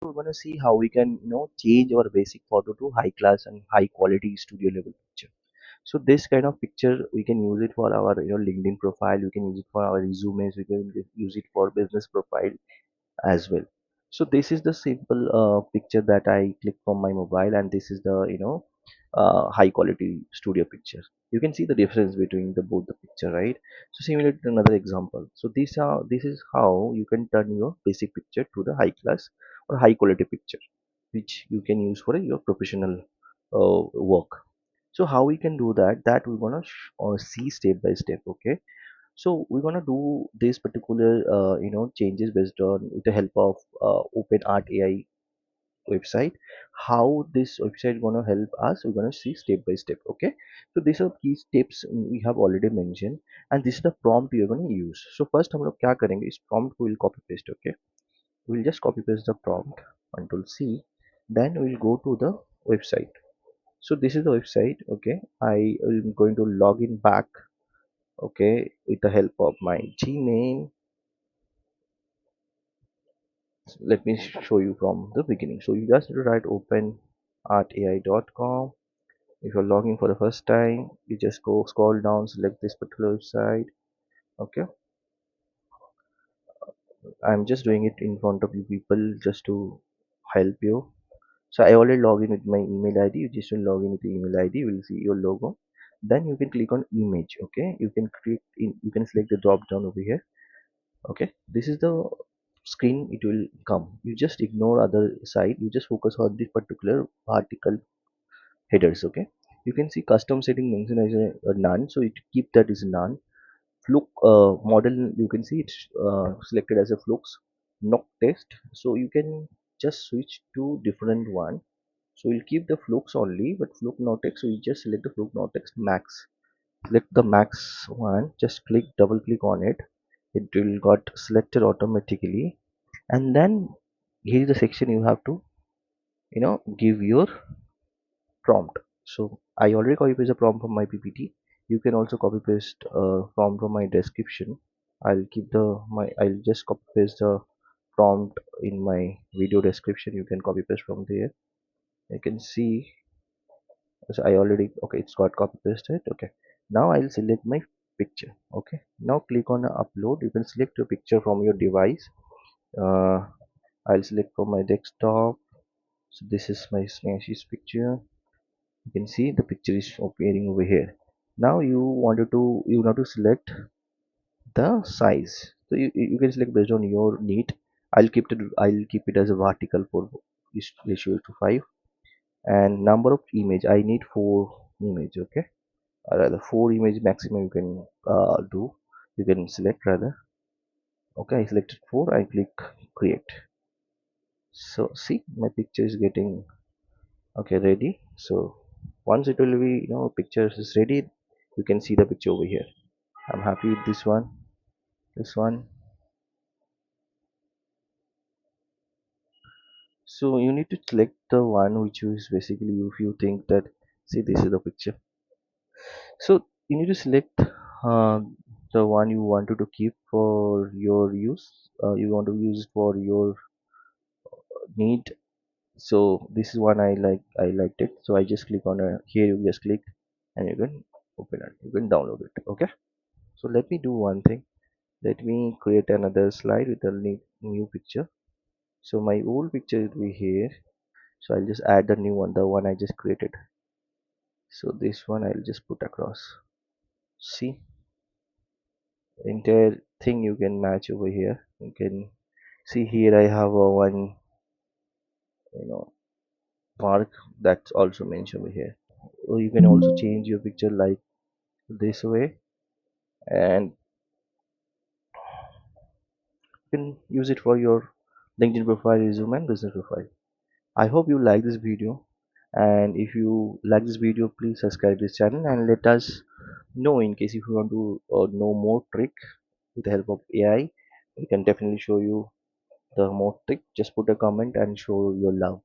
we're going to see how we can, change our basic photo to high class and high quality studio level picture. So this kind of picture we can use it for our, LinkedIn profile. We can use it for our resumes. We can use it for business profile as well. So this is the simple picture that I click from my mobile, and this is the, high quality studio picture. You can see the difference between the both the picture, right? So similar to another example. So this is how you can turn your basic picture to the high class or high quality picture, which you can use for your professional work. So how we can do that? That we're gonna see step by step. Okay, so we're gonna do this particular changes based on with the help of OpenArt AI website. How this website gonna help us? We're gonna see step by step. Okay, so these are key steps we have already mentioned, and this is the prompt you're gonna use. So first हम लोग क्या करेंगे इस prompt को we'll copy paste. Okay, we'll just copy paste the prompt until C. Then we'll go to the website. So this is the website. Okay, I am going to log in back, okay, with the help of my Gmail. Let me show you from the beginning. So you just need to write openartai.com. If you're logging for the first time, you just go scroll down, select this particular website. Okay, I'm just doing it in front of you people just to help you. So I already log in with my email ID. You just log in with the email ID. You will see your logo. Then you can click on image. Okay, you can click in, you can select the drop down over here. Okay, this is the screen it will come. You just ignore other side, you just focus on this particular article headers. Okay, you can see custom setting mentioned as a none, so it keep that is none. Flux model, you can see it's selected as a flux knock test, so you can just switch to different one. So we'll keep the flux only, but flux no text, so you just select the flux no text max. Select the max one, just click double click on it. It will got selected automatically, and then here is the section you have to, give your prompt. So I already copy paste the prompt from my PPT. You can also copy paste prompt from my description. I'll just copy paste the prompt in my video description. You can copy paste from there. You can see, so I already, okay, it's got copy pasted. Okay, now I'll select my picture. Okay, now click on upload. You can select your picture from your device. uh, I'll select from my desktop. So this is my Snashy's picture. You can see the picture is appearing over here. Now you want to select the size. So you can select based on your need. I'll keep it as a vertical for ratio to 5. And number of image, I need 4 image. Okay, or rather 4 image maximum you can do. You can select rather. Okay, I selected 4. I click create. So see, my picture is getting, okay, ready. So once it will be, picture is ready, you can see the picture over here. I'm happy with this one. So you need to select the one which is basically, if you think that, see, this is the picture. So you need to select the one you wanted to keep for your use. You want to use it for your need. So this is one I liked it, so I just click on here. You just click and you can open it, you can download it. Okay, so let me do one thing. Let me create another slide with a new picture. So my old picture will be here, so I'll just add the new one, the one I just created. So this one I'll just put across. See, entire thing you can match over here. You can see here I have a one, you know park, that's also mentioned over here. Or you can also change your picture like this way, and you can use it for your LinkedIn profile, resume, and business profile. I hope you like this video, and if you like this video, please subscribe this channel and let us know in case if you want to know more trick with the help of AI. We can definitely show you the more trick. Just put a comment and show your love.